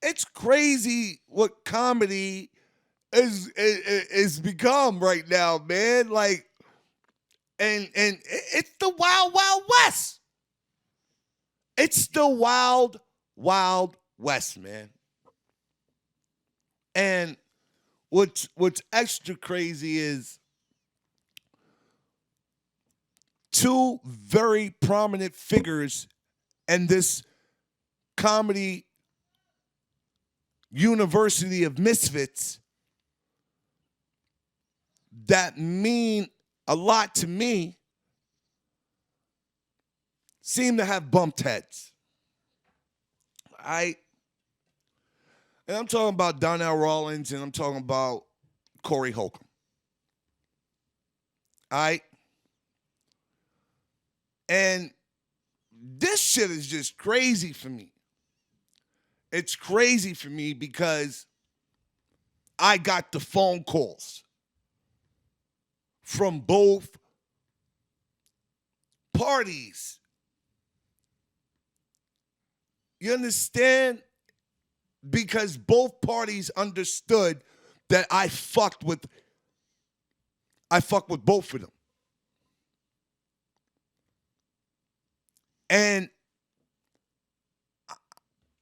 it's crazy what comedy is become right now, man. Like, and it's the wild, wild west. It's the wild, wild west, man. And what's extra crazy is two very prominent figures in this comedy university of misfits that mean a lot to me seem to have bumped heads. And I'm talking about Donnell Rawlings and I'm talking about Corey Holcomb. And this shit is just crazy for me. It's crazy for me because I got the phone calls from both parties. You understand? Because both parties understood that I fucked with both of them. And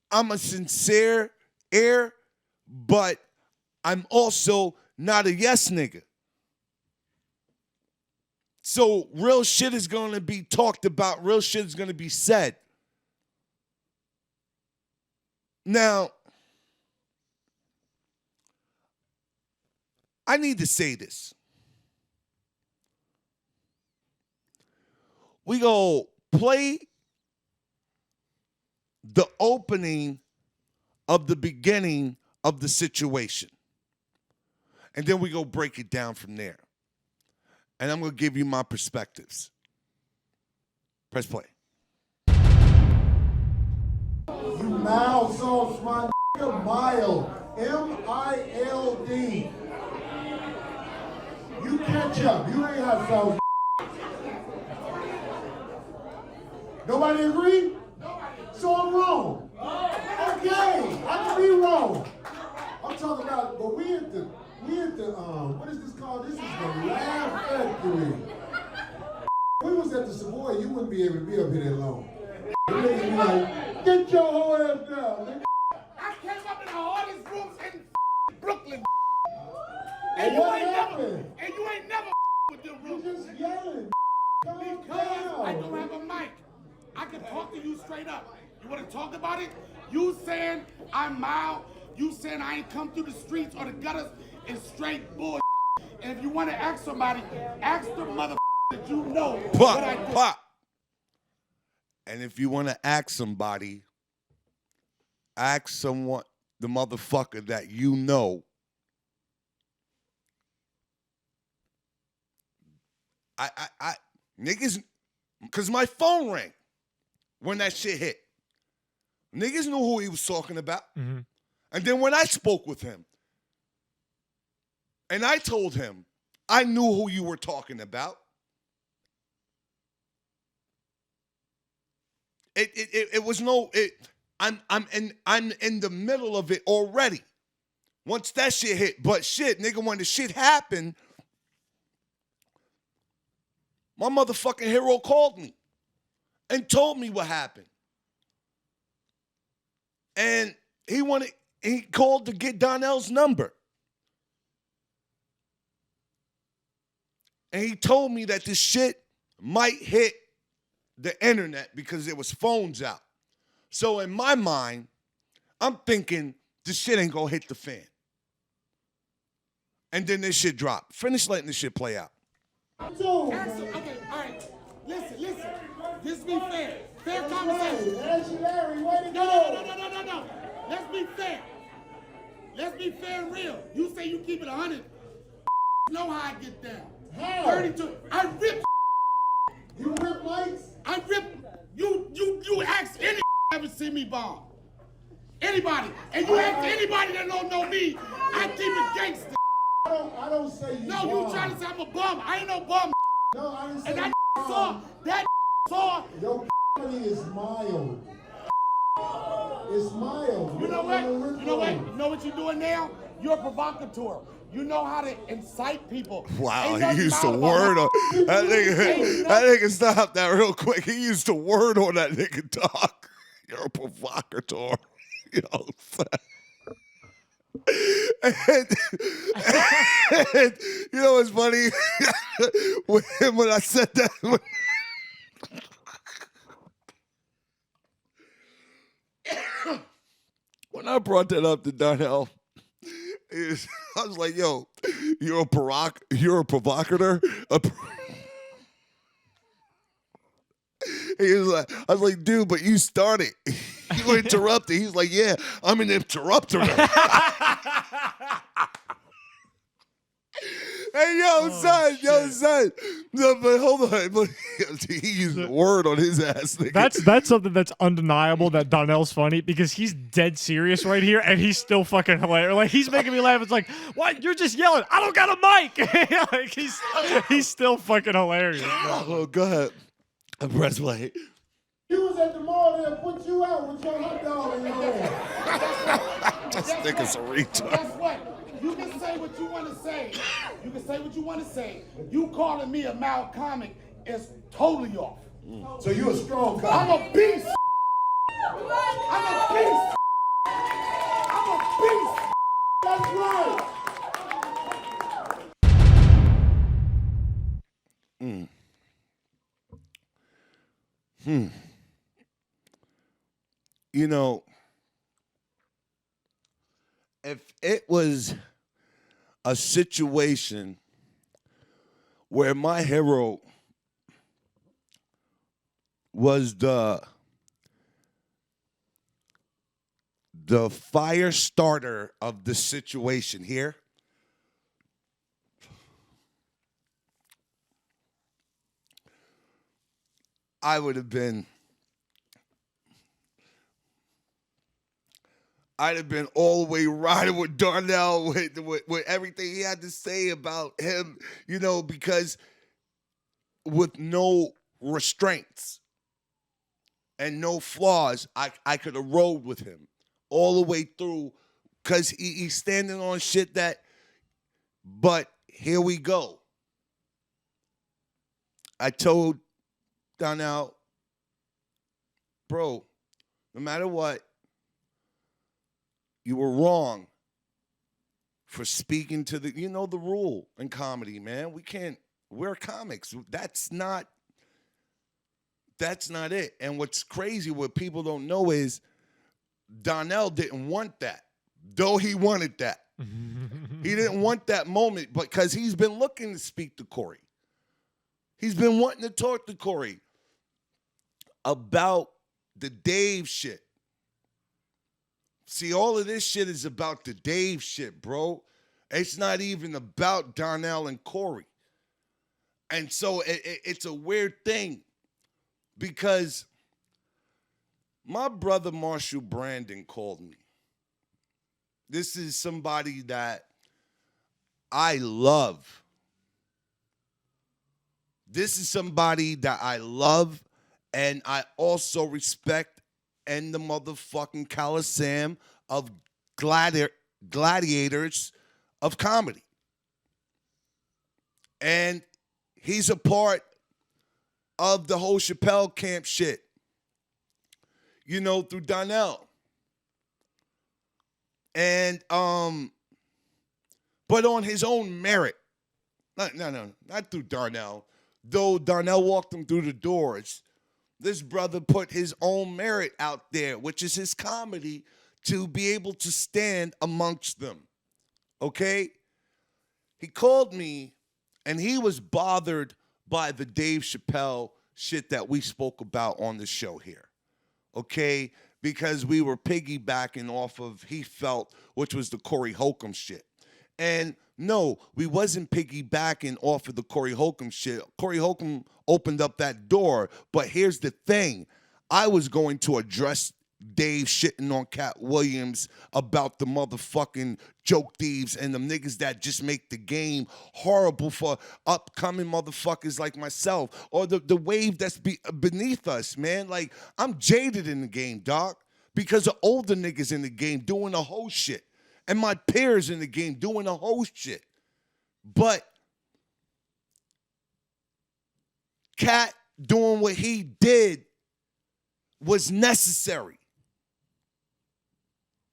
I'm a sincere heir, but I'm also not a yes nigga. So real shit is going to be talked about. Real shit is going to be said. Now, I need to say this. We go play the opening of the beginning of the situation. And then we go break it down from there. And I'm going to give you my perspectives. Press play. You mild sauce, my nigga, mild. M-I-L-D. You catch up. You ain't hot sauce. Nobody agree? So I'm wrong. Okay, I can be wrong. I'm talking about, but we at the, what is this called? This is the Laugh Factory. We was at the Savoy, you wouldn't be able to be up here that long. The niggas be like, get your whole ass down. I came up in the hardest rooms in Brooklyn. And what happened? And you ain't never with them rooms. You just yelling. Because I don't have a mic. I can talk to you straight up. You want to talk about it? You saying I'm mild. You saying I ain't come through the streets or the gutters is straight bullshit. And if you want to ask somebody, ask the mother that you know what I did. Pop. And if you want to ask somebody, ask someone, the motherfucker that you know. I niggas, because my phone rang when that shit hit. Niggas knew who he was talking about. Mm-hmm. And then when I spoke with him, and I told him, I knew who you were talking about. It was no. I'm in the middle of it already. Once that shit hit, but shit, nigga, when the shit happened, my motherfucking hero called me and told me what happened. And he called to get Donnell's number. And he told me that this shit might hit the internet because there was phones out. So in my mind, I'm thinking this shit ain't gonna hit the fan. And then this shit dropped. Finish letting this shit play out. Okay, all right. Listen. This be fair. Fair conversation. Larry, way to go. No. Let's be fair. Let's be fair and real. You say you keep it 100. Know how I get down. How? 32. I rip. You rip mics? I rip. You ask any ever see me bomb. Anybody. And you ask anybody that don't know me, I keep it gangster. I don't say you. No, you trying to say I'm a bum. I ain't no bum. No, I didn't say and that bomb. saw. Your is mild. It's Smile. You know what? You know what? You know what you're doing now? You're a provocateur. You know how to incite people. Wow, Ain't he nothing used the loud about word that. on that nigga. That nigga, stop that real quick. He used the word on that nigga, dog. You're a provocateur. You know what I'm saying? And you know what's funny? when I said that, when I brought that up to Donnell, I was like, "Yo, you're a provocateur." He was like, I was like, "Dude, but you started. You interrupted." He's like, "Yeah, I'm an interrupter." Hey, son. No, but hold on. But he used the word on his ass. Nigga. That's something that's undeniable that Donnell's funny because he's dead serious right here and he's still fucking hilarious. Like he's making me laugh. It's like, what? You're just yelling. I don't got a mic. Like he's still fucking hilarious. Oh, go ahead. Press play. You was at the mall there, put you out with your hot dog in your hand. This nigga's a retard. Guess what? You can say what you want to say. You can say what you want to say. You calling me a mild comic is totally off. So you a strong I'm guy. a beast. I'm a beast. I'm a beast. That's right. You know, if it was a situation where my hero was the fire starter of the situation here, I would have been all the way riding with Donnell with everything he had to say about him, you know, because with no restraints and no flaws, I could have rolled with him all the way through because he's standing on shit that, but here we go. I told Donnell, bro, no matter what, you were wrong for speaking to the, you know, the rule in comedy, man. We're comics. That's not it. And what's crazy, what people don't know is Donnell didn't want that, though he wanted that. He didn't want that moment because he's been looking to speak to Corey. He's been wanting to talk to Corey about the Dave shit. See, all of this shit is about the Dave shit, bro. It's not even about Donnell and Corey. And so it's a weird thing because my brother Marshall Brandon called me. This is somebody that I love. This is somebody that I love and I also respect and the motherfucking Coliseum of gladiators of comedy. And he's a part of the whole Chappelle camp shit, you know, through Donnell. And, but on his own merit. No, not through Donnell. Though Donnell walked him through the doors, this brother put his own merit out there, which is his comedy, to be able to stand amongst them. Okay? He called me, and he was bothered by the Dave Chappelle shit that we spoke about on the show here. Okay? Because we were piggybacking off of, he felt, which was the Corey Holcomb shit. And no, we wasn't piggybacking off of the Corey Holcomb shit. Corey Holcomb opened up that door. But here's the thing. I was going to address Dave shitting on Cat Williams about the motherfucking joke thieves and them niggas that just make the game horrible for upcoming motherfuckers like myself or the wave that's beneath us, man. Like, I'm jaded in the game, dog. because of older niggas in the game doing the whole shit. And my peers in the game doing the whole shit. But Cat doing what he did was necessary.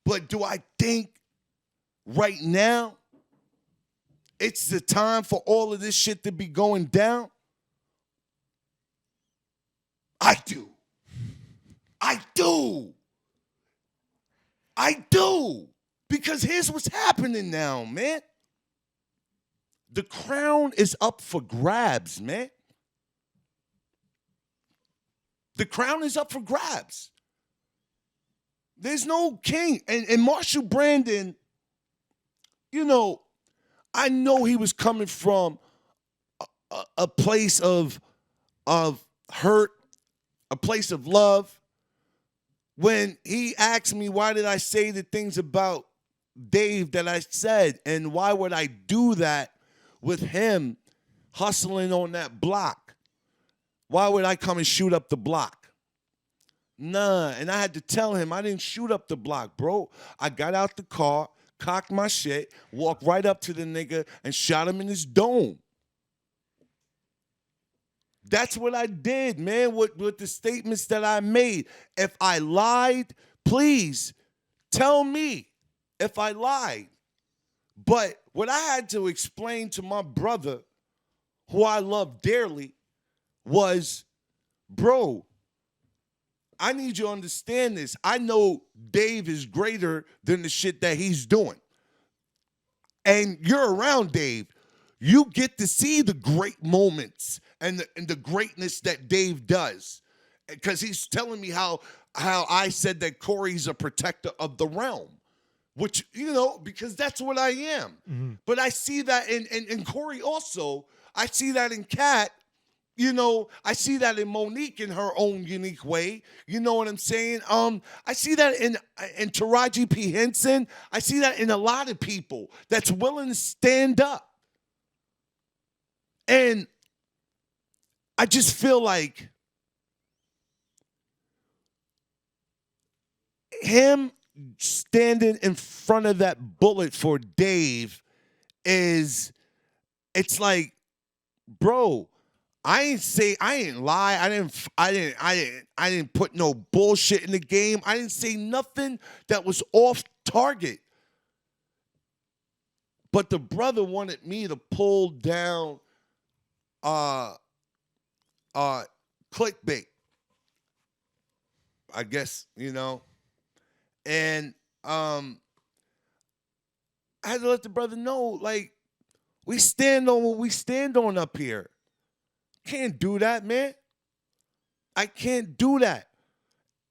But do I think right now it's the time for all of this shit to be going down? I do. I do. I do. Because here's what's happening now, man. The crown is up for grabs, man. The crown is up for grabs. There's no king. And Marshall Brandon, you know, I know he was coming from a place of hurt, a place of love. When he asked me, why did I say the things about Dave that I said, and why would I do that with him hustling on that block? Why would I come and shoot up the block? Nah, and I had to tell him I didn't shoot up the block, bro. I got out the car, cocked my shit, walked right up to the nigga and shot him in his dome. That's what I did, man, with the statements that I made. If I lied, please tell me if I lied. But what I had to explain to my brother, who I love dearly, was, bro, I need you to understand this. I know Dave is greater than the shit that he's doing. And you're around Dave. You get to see the great moments and the greatness that Dave does. Because he's telling me how I said that Corey's a protector of the realm. Which, you know, because that's what I am. Mm-hmm. But I see that in Corey also. I see that in Kat. You know, I see that in Monique in her own unique way. You know what I'm saying? I see that in Taraji P. Henson. I see that in a lot of people that's willing to stand up. And I just feel like him standing in front of that bullet for Dave it's like, bro, I ain't lie. I didn't put no bullshit in the game. I didn't say nothing that was off target. But the brother wanted me to pull down clickbait. I guess, you know. And I had to let the brother know, like, we stand on what we stand on up here. Can't do that, man. I can't do that.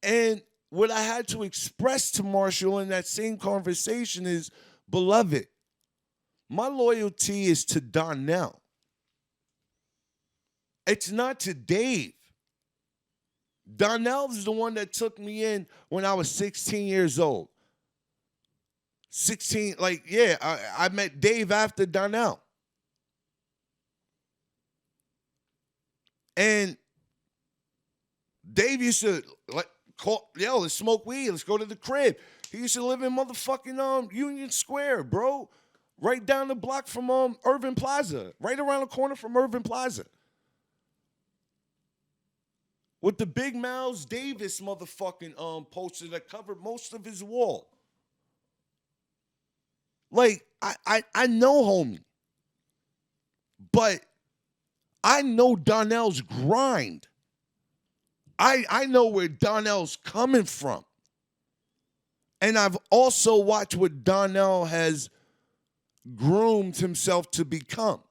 And what I had to express to Marshall in that same conversation is, beloved, my loyalty is to Donnell. It's not to Dave. Donnell is the one that took me in when I was 16 years old. 16, like, yeah, I met Dave after Donnell. And Dave used to, like, call, yo, let's smoke weed, let's go to the crib. He used to live in motherfucking Union Square, bro. Right down the block from Irving Plaza. Right around the corner from Irving Plaza. With the big Miles Davis motherfucking poster that covered most of his wall. Like, I know homie. But I know Donnell's grind. I know where Donnell's coming from. And I've also watched what Donnell has groomed himself to become.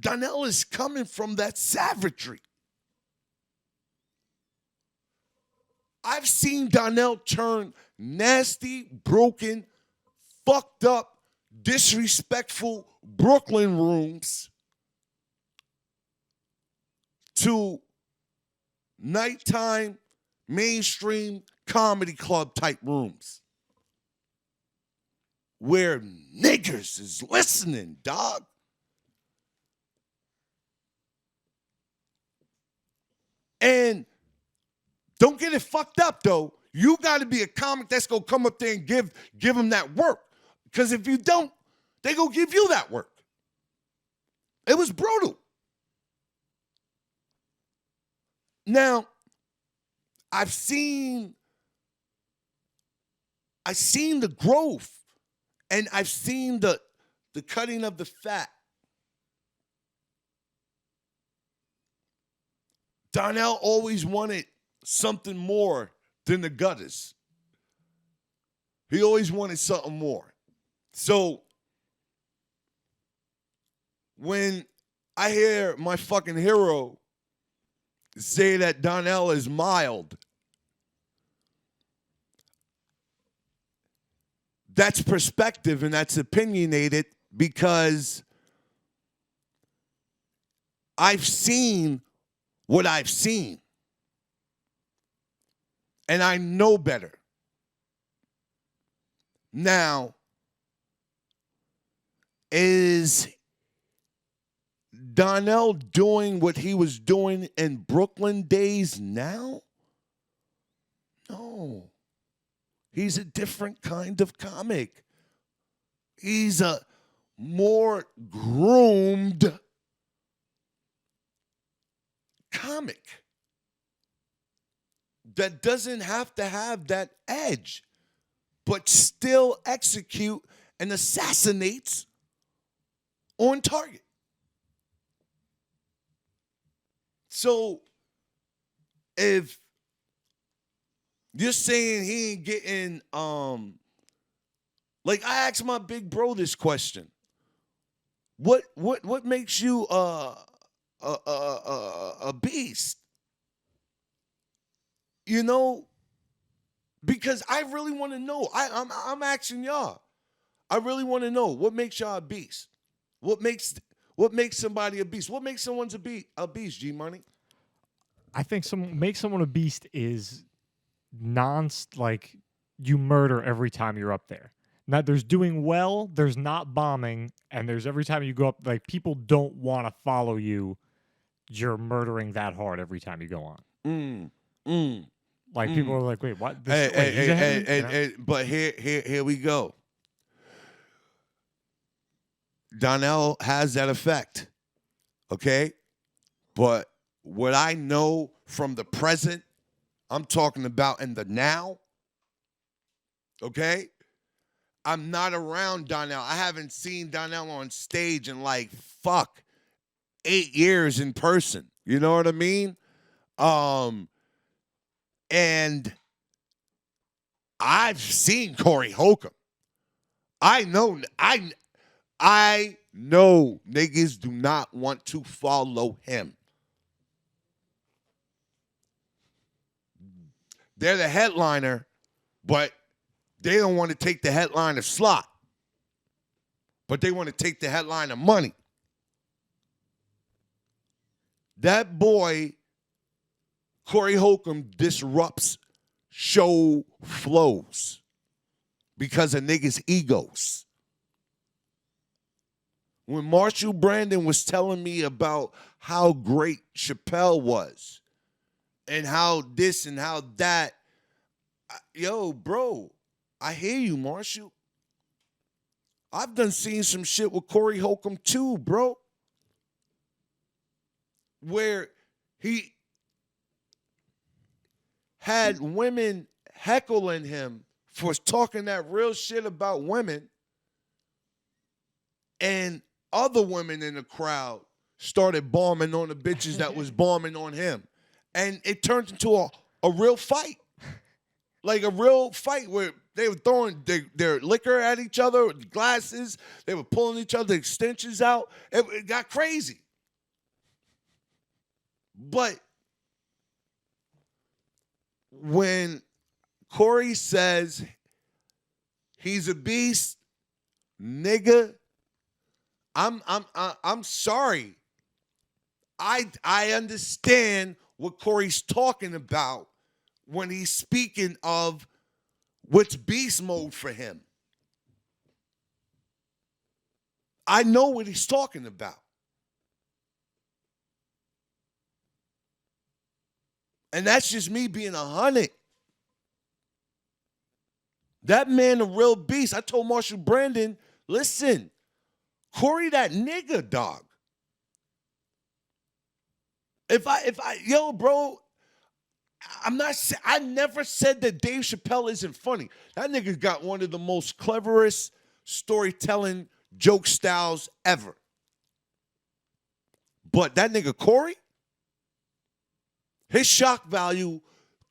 Donnell is coming from that savagery. I've seen Donnell turn nasty, broken, fucked up, disrespectful Brooklyn rooms to nighttime, mainstream comedy club type rooms where niggers is listening, dog. And Don't get it fucked up, though. You got to be a comic that's going to come up there and give them that work. Because if you don't, they going to give you that work. It was brutal. Now, I've seen the growth, and I've seen the cutting of the fat. Donnell always wanted something more than the gutters. He always wanted something more. So when I hear my fucking hero say that Donnell is mild, that's perspective and that's opinionated because I've seen what I've seen. And I know better. Now, is Donnell doing what he was doing in Brooklyn days now? No. He's a different kind of comic. He's a more groomed comic that doesn't have to have that edge, but still execute and assassinates on target. So if you're saying he ain't getting, like I asked my big bro this question. What makes you a beast? You know, because I really want to know. I'm asking y'all. I really want to know what makes y'all a beast. What makes somebody a beast? What makes someone a beast? G Money. I think makes someone a beast is like you murder every time you're up there. Now there's doing well, there's not bombing, and there's every time you go up, like people don't want to follow you. You're murdering that hard every time you go on. Like people are like, wait, what? But here we go. Donnell has that effect, okay? But what I know from the present, I'm talking about in the now, okay? I'm not around Donnell. I haven't seen Donnell on stage in 8 years in person. You know what I mean? And I've seen Corey Holcomb. I know niggas do not want to follow him. They're the headliner, but they don't want to take the headliner slot. But they want to take the headliner money. That boy, Corey Holcomb, disrupts show flows because of niggas' egos. When Marshall Brandon was telling me about how great Chappelle was and how this and how that, yo, bro, I hear you, Marshall. I've done seen some shit with Corey Holcomb too, bro, where he had women heckling him for talking that real shit about women, and other women in the crowd started bombing on the bitches that was bombing on him. And it turned into a real fight. Like a real fight where they were throwing their liquor at each other, glasses. They were pulling each other's extensions out. It got crazy. But when Corey says he's a beast, nigga, I'm sorry. I understand what Corey's talking about when he's speaking of what's beast mode for him. I know what he's talking about. And that's just me being 100. That man a real beast. I told Marshall Brandon, listen, Corey that nigga, dog. Yo, bro, I never said that Dave Chappelle isn't funny. That nigga got one of the most cleverest storytelling joke styles ever. But that nigga Corey, his shock value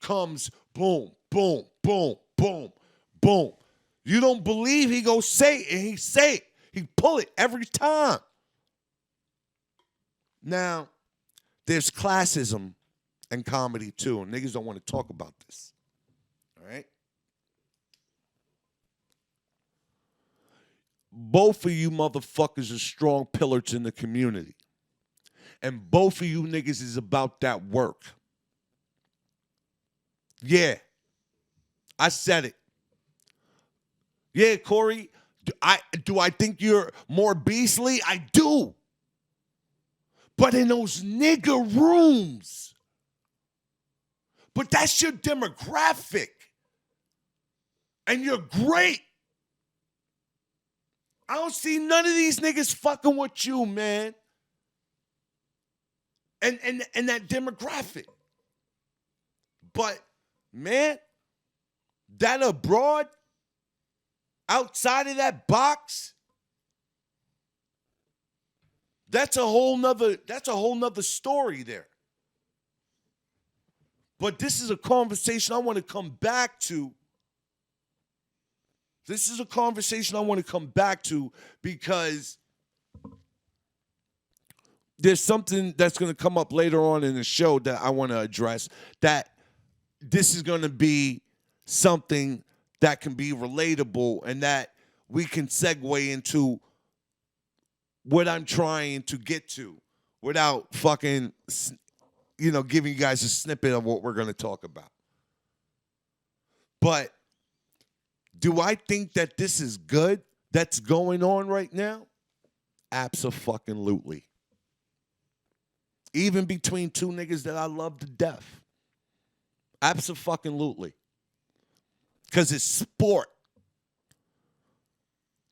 comes boom, boom, boom, boom, boom. You don't believe, he go say it, and he say it. He pull it every time. Now, there's classism in comedy too, and niggas don't want to talk about this. All right? Both of you motherfuckers are strong pillars in the community. And both of you niggas is about that work. Yeah. I said it. Yeah, Corey, do I think you're more beastly? I do. But in those nigga rooms. But that's your demographic. And you're great. I don't see none of these niggas fucking with you, man. And that demographic. But, man, that abroad, outside of that box, that's a whole nother story there. But this is a conversation I want to come back to. This is a conversation I want to come back to because there's something that's going to come up later on in the show that I want to address, that this is going to be something that can be relatable and that we can segue into what I'm trying to get to without fucking, giving you guys a snippet of what we're going to talk about. But do I think that this is good that's going on right now? Abso-fucking-lutely. Even between two niggas that I love to death. Abso-fucking-lutely. Because it's sport.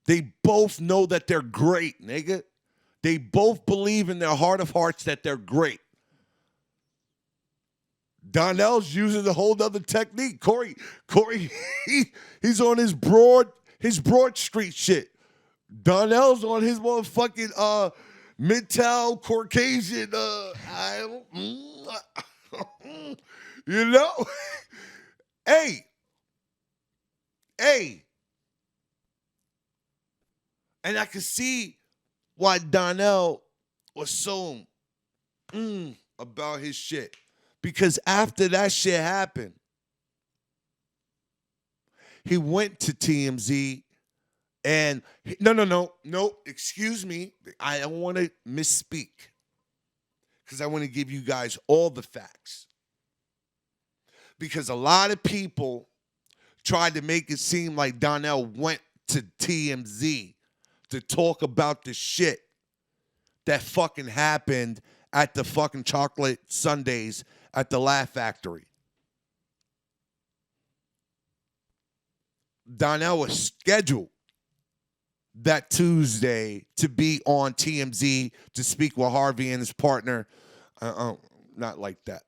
They both know that they're great, nigga. They both believe in their heart of hearts that they're great. Donnell's using a whole other technique. Corey, he's on his broad street shit. Donnell's on his motherfucking Midtown Caucasian. Hey. And I can see why Donnell was so about his shit. Because after that shit happened, he went to TMZ and no, excuse me. I don't want to misspeak because I want to give you guys all the facts. Because a lot of people tried to make it seem like Donnell went to TMZ to talk about the shit that fucking happened at the fucking chocolate sundaes at the Laugh Factory. Donnell was scheduled that Tuesday to be on TMZ to speak with Harvey and his partner. Not like that.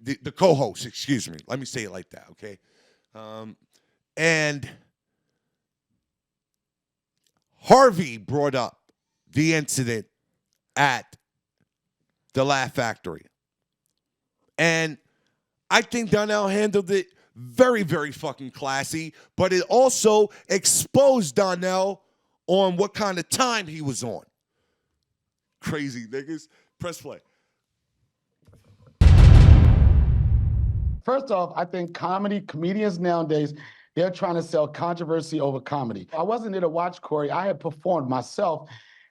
The co-host, excuse me. Let me say it like that, okay? And Harvey brought up the incident at the Laugh Factory. And I think Donnell handled it very, very fucking classy, but it also exposed Donnell on what kind of time he was on. Crazy niggas. Press play. First off, I think comedians nowadays, they're trying to sell controversy over comedy. I wasn't there to watch Corey. I had performed myself,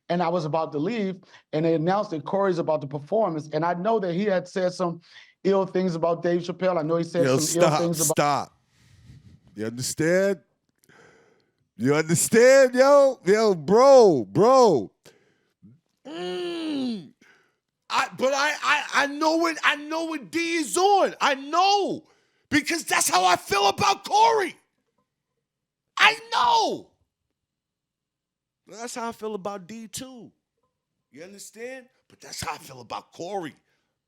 and I was about to leave, and they announced that Corey's about to perform, and I know that he had said some ill things about Dave Chappelle. I know he said some ill things about... Stop. You understand? You understand, yo? Yo, bro. I know what D is on. I know. Because that's how I feel about Corey. I know. That's how I feel about D too. You understand? But that's how I feel about Corey.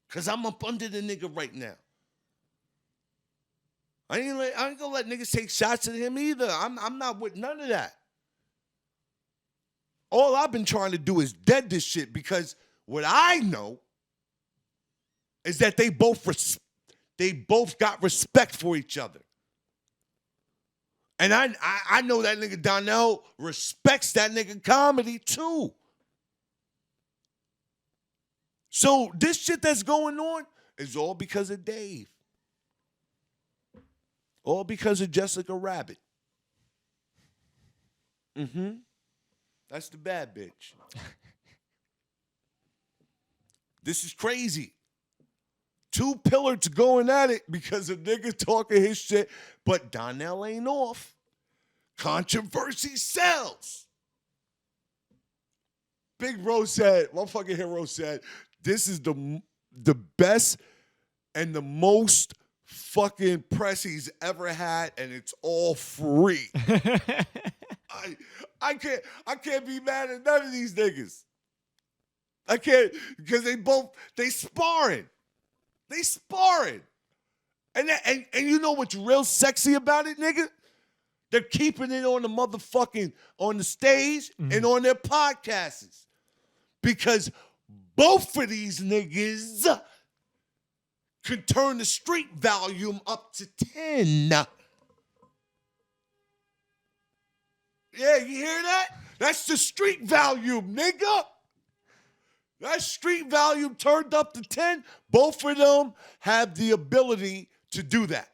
Because I'm up under the nigga right now. I ain't gonna let niggas take shots at him either. I'm not with none of that. All I've been trying to do is dead this shit because what I know is that they both got respect for each other. And I know that nigga Donnell respects that nigga comedy too. So this shit that's going on is all because of Dave. All because of Jessica Rabbit. That's the bad bitch. This is crazy. Two pillars going at it because a nigga talking his shit, but Donnell ain't off. Controversy sells. Big Rose said, motherfucking hero said, this is the best and the most fucking press he's ever had, and it's all free. I can't be mad at none of these niggas. I can't, because they sparring. They sparring. And you know what's real sexy about it, nigga? They're keeping it on the motherfucking, on the stage and on their podcasts. Because both of these niggas can turn the street volume up to 10. Yeah, you hear that? That's the street volume, nigga. That street volume turned up to 10. Both of them have the ability to do that.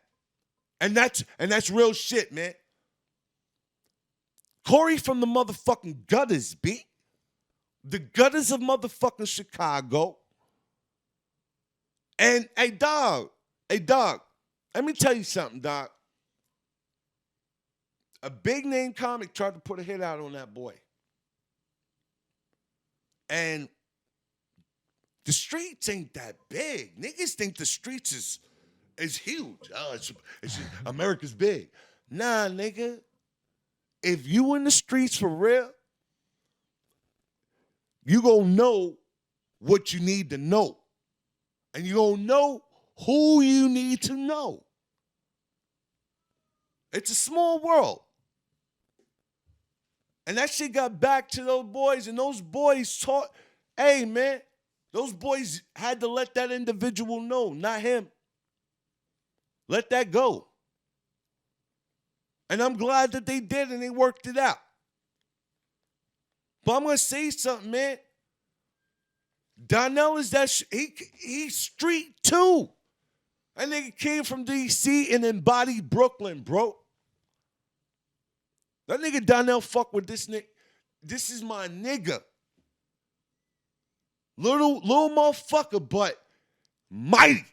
And that's real shit, man. Corey from the motherfucking gutters, B. The gutters of motherfucking Chicago. And, hey, dog, let me tell you something, dog. A big name comic tried to put a hit out on that boy. And the streets ain't that big. Niggas think the streets is huge. Oh, it's America's big. Nah, nigga. If you in the streets for real, you gonna know what you need to know. And you gonna know who you need to know. It's a small world. And that shit got back to those boys, and those boys taught, hey, man, those boys had to let that individual know, not him. Let that go. And I'm glad that they did and they worked it out. But I'm going to say something, man. Donnell is that, he's street too. That nigga came from D.C. and embodied Brooklyn, bro. That nigga Donnell fuck with this nigga. This is my nigga. Little motherfucker, but mighty.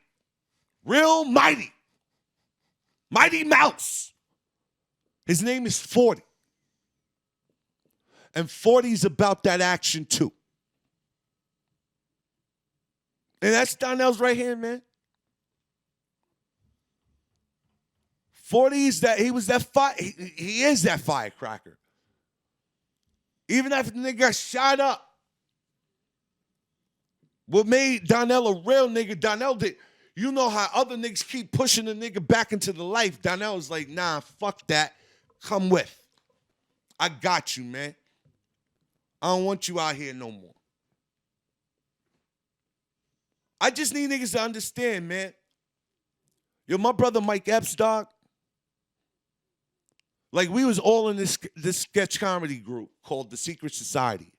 Real mighty. Mighty Mouse. His name is 40. And 40's about that action too. And that's Donnell's right hand, man. 40's that, he was that fire, he is that firecracker. Even after the nigga got shot up. What made Donnell a real nigga, Donnell did, you know how other niggas keep pushing the nigga back into the life. Donnell was like, nah, fuck that. Come with. I got you, man. I don't want you out here no more. I just need niggas to understand, man. Yo, my brother Mike Epps, dog. Like, we was all in this sketch comedy group called The Secret Society.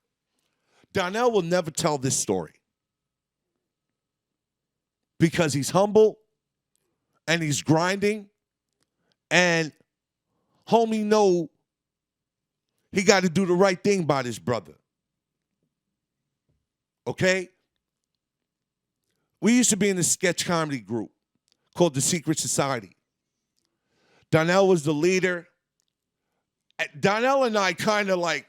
Donnell will never tell this story. Because he's humble and he's grinding and homie know he got to do the right thing by this brother. Okay? We used to be in a sketch comedy group called The Secret Society. Donnell was the leader. Donnell and I kind of like,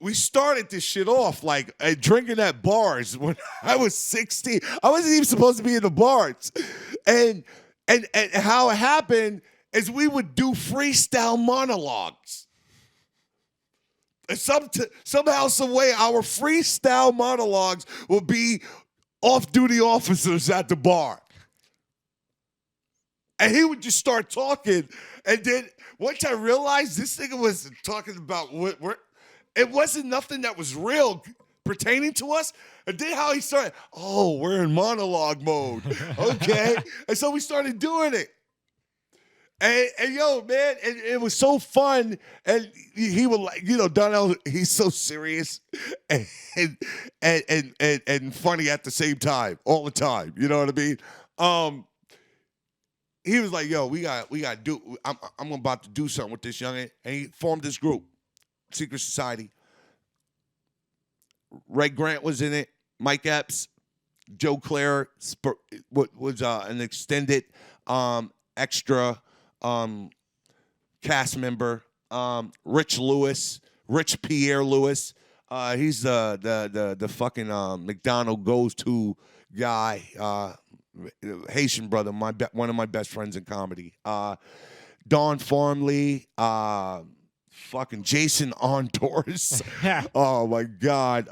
we started this shit off like drinking at bars when I was 16. I wasn't even supposed to be in the bars. And how it happened is we would do freestyle monologues. And somehow, some way, our freestyle monologues will be off-duty officers at the bar. And he would just start talking. And then once I realized this nigga was talking about it wasn't nothing that was real pertaining to us. And then how he started, oh, we're in monologue mode. Okay. And so we started doing it. And yo, man, it was so fun. And he would like, Donnell, he's so serious and funny at the same time, all the time. You know what I mean? He was like, yo, we got to do, I'm about to do something with this youngin'. And he formed this group, Secret Society. Ray Grant was in it. Mike Epps, Joe Clare was an extended extra cast member. Rich Pierre Lewis. He's the fucking McDonald goes to guy. Haitian brother, one of my best friends in comedy. Don Farmley, fucking Jason Ondors. Oh my God.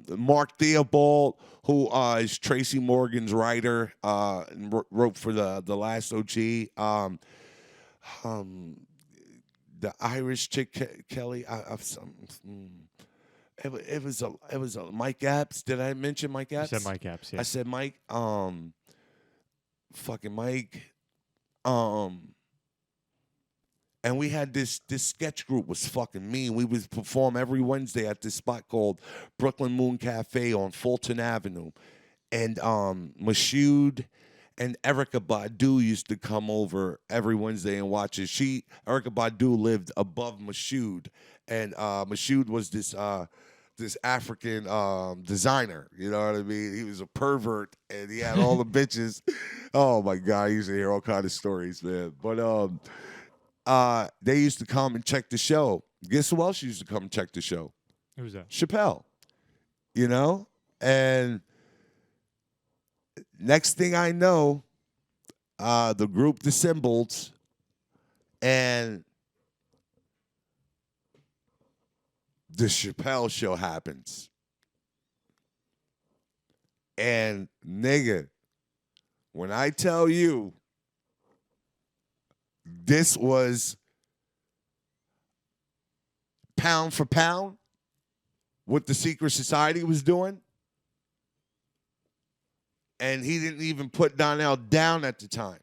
Mark Theobald, who is Tracy Morgan's writer, and wrote for the last OG. The Irish chick Kelly. It was a Mike Epps. Did I mention Mike Epps? You said Mike Epps. Yeah. I said Mike. Fucking Mike. And we had this sketch group was fucking mean. We would perform every Wednesday at this spot called Brooklyn Moon Cafe on Fulton Avenue. And Mashoud and Erykah Badu used to come over every Wednesday and watch it. Erykah Badu lived above Mashoud. And Mashoud was this African designer. You know what I mean? He was a pervert and he had all the bitches. Oh my God, I used to hear all kinds of stories, man. But they used to come and check the show. Guess who else used to come and check the show? Who's that? Chappelle. And next thing I know, the group dissembled and the Chappelle show happens. And nigga, when I tell you this was pound for pound what the Secret Society was doing, and he didn't even put Donnell down at the time.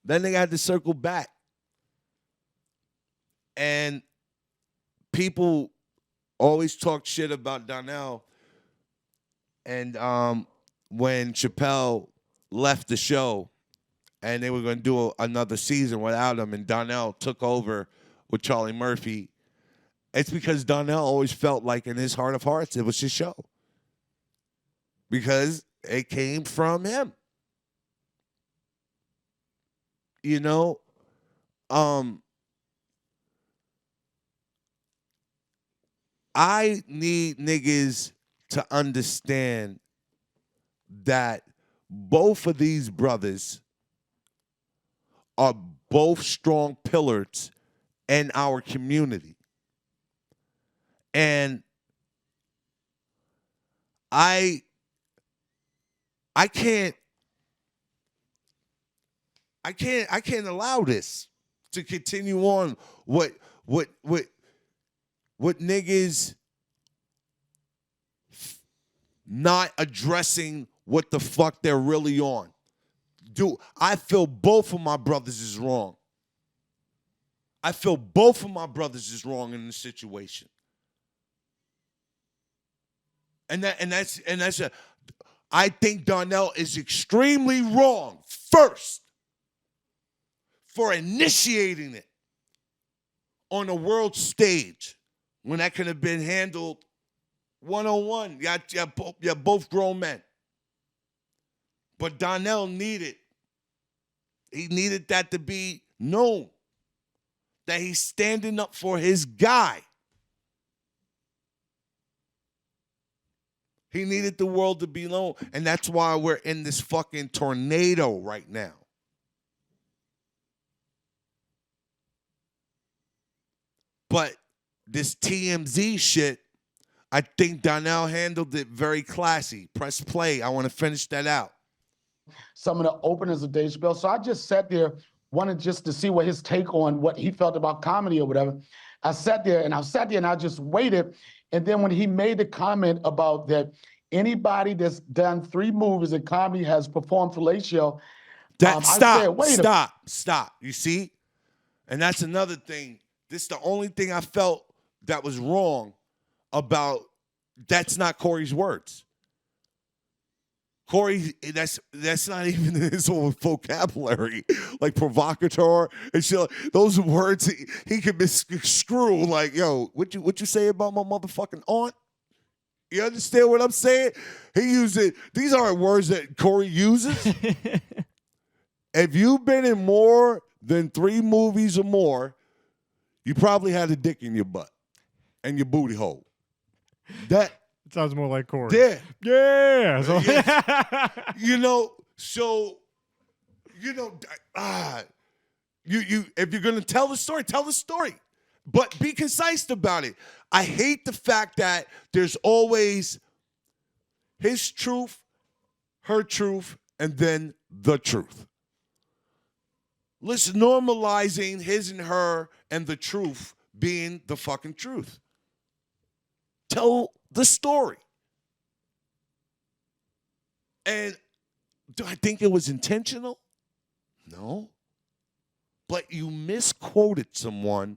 Then they had to circle back. And people always talk shit about Donnell. And when Chappelle left the show and they were going to do another season without him and Donnell took over with Charlie Murphy, it's because Donnell always felt like in his heart of hearts it was his show. Because it came from him. I need niggas to understand that both of these brothers are both strong pillars in our community. And I can't allow this to continue on. What niggas not addressing what the fuck they're really on. I feel both of my brothers is wrong. I feel both of my brothers is wrong in this situation. I think Donnell is extremely wrong first for initiating it on a world stage when that could have been handled one-on-one. You're both grown men. But Donnell needed that to be known, that he's standing up for his guy. He needed the world to be known. And that's why we're in this fucking tornado right now. But this TMZ shit, I think Donnell handled it very classy. Press play. I want to finish that out. Some of the openers of Dave Chappelle. So I just sat there, wanted just to see what his take on what he felt about comedy or whatever. I sat there and I just waited. And then when he made the comment about that anybody that's done 3 movies in comedy has performed fellatio, Stop. You see? And that's another thing. This is the only thing I felt that was wrong about. That's not Corey's words. Corey, that's not even his whole vocabulary. Like provocateur and shit. Those words he could misconstrue. Like, yo, what you say about my motherfucking aunt? You understand what I'm saying? He used it. These aren't words that Corey uses. If you've been in more than 3 movies or more, you probably had a dick in your butt and your booty hole. That sounds more like Corey. Yeah. Yeah. If you're gonna tell the story, tell the story. But be concise about it. I hate the fact that there's always his truth, her truth, and then the truth. Let's normalizing his and her and the truth being the fucking truth. Tell the story. And do I think it was intentional? No. But you misquoted someone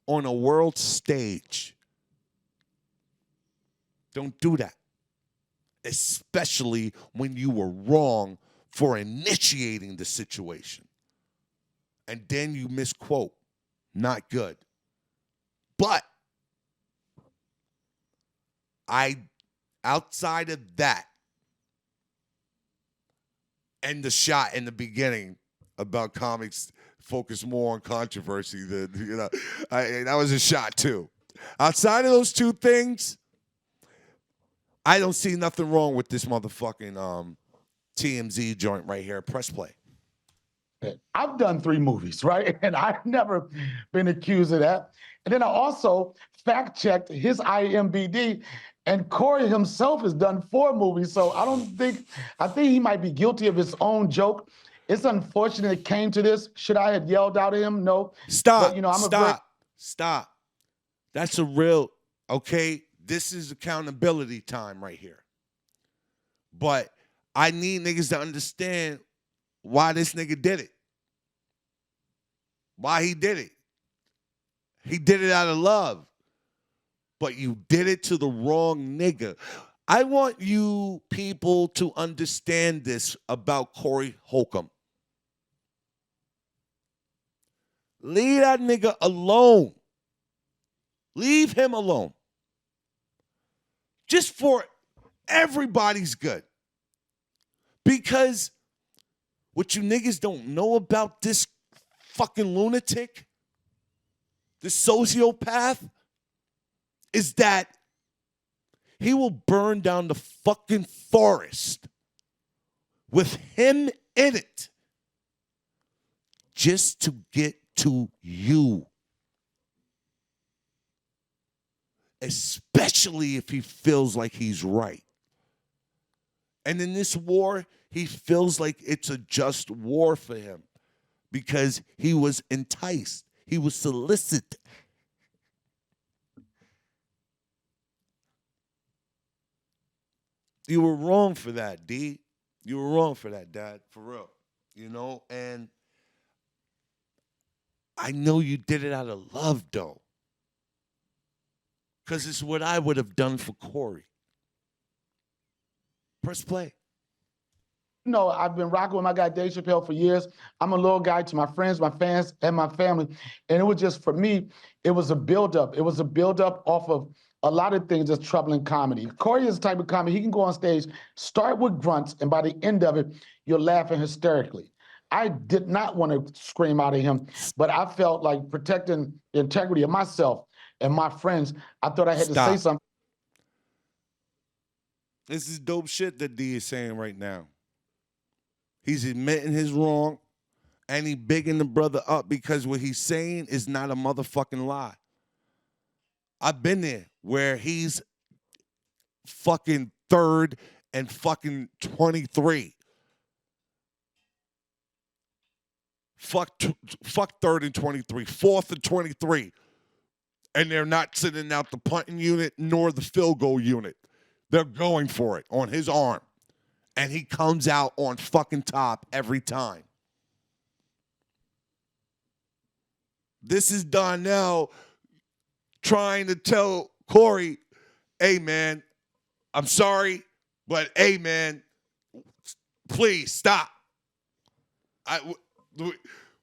on a world stage. Don't do that. Especially when you were wrong for initiating the situation. And then you misquote. Not good. But outside of that, and the shot in the beginning about comics focus more on controversy than, that was a shot too. Outside of those 2 things, I don't see nothing wrong with this motherfucking TMZ joint right here. Press play. I've done 3 movies, right? And I've never been accused of that. And then I also fact-checked his IMDb, and Corey himself has done 4 movies, so I think he might be guilty of his own joke. It's unfortunate it came to this. Should I have yelled out at him? No. Stop, but, stop. That's a real, okay, this is accountability time right here. But I need niggas to understand why this nigga did it. Why he did it. He did it out of love. But you did it to the wrong nigga. I want you people to understand this about Corey Holcomb. Leave that nigga alone. Leave him alone. Just for everybody's good. Because what you niggas don't know about this fucking lunatic, this sociopath, is that he will burn down the fucking forest with him in it just to get to you. Especially if he feels like he's right. And in this war, he feels like it's a just war for him because he was enticed. He was solicited. You were wrong for that, D. You were wrong for that, Dad, for real. And I know you did it out of love, though. Because it's what I would have done for Corey. Press play. I've been rocking with my guy Dave Chappelle for years. I'm a loyal guy to my friends, my fans, and my family. And it was just, for me, it was a buildup. It was a buildup off of a lot of things that's troubling comedy. Corey is the type of comedy, he can go on stage, start with grunts, and by the end of it, you're laughing hysterically. I did not want to scream out at him, but I felt like protecting the integrity of myself and my friends, I thought I had to say something. This is dope shit that D is saying right now. He's admitting his wrong, and he bigging the brother up because what he's saying is not a motherfucking lie. I've been there where he's fucking third and fucking 23. Fuck third and 23, fourth and 23. And they're not sending out the punting unit nor the field goal unit. They're going for it on his arm. And he comes out on fucking top every time. This is Donnell trying to tell Corey, hey, man, I'm sorry, but hey, man, please stop.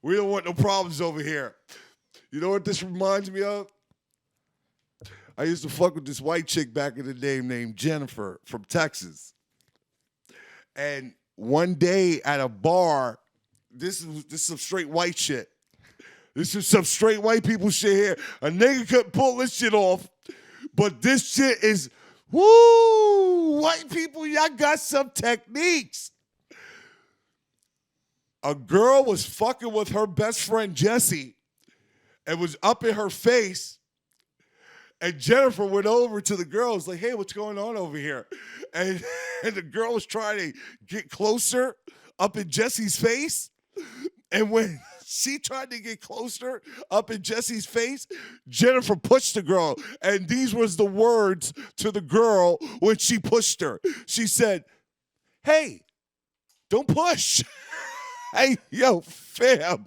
We don't want no problems over here. You know what this reminds me of? I used to fuck with this white chick back in the day named Jennifer from Texas. And one day at a bar, this is some straight white shit. This is some straight white people shit here. A nigga couldn't pull this shit off, but this shit is, woo, white people, y'all got some techniques. A girl was fucking with her best friend Jessie and was up in her face. And Jennifer went over to the girl, was like, hey, what's going on over here? And the girl was trying to get closer up in Jessie's face. And when she tried to get closer up in Jessie's face, Jennifer pushed the girl. And these was the words to the girl when she pushed her. She said, hey, don't push. Hey, yo, fam.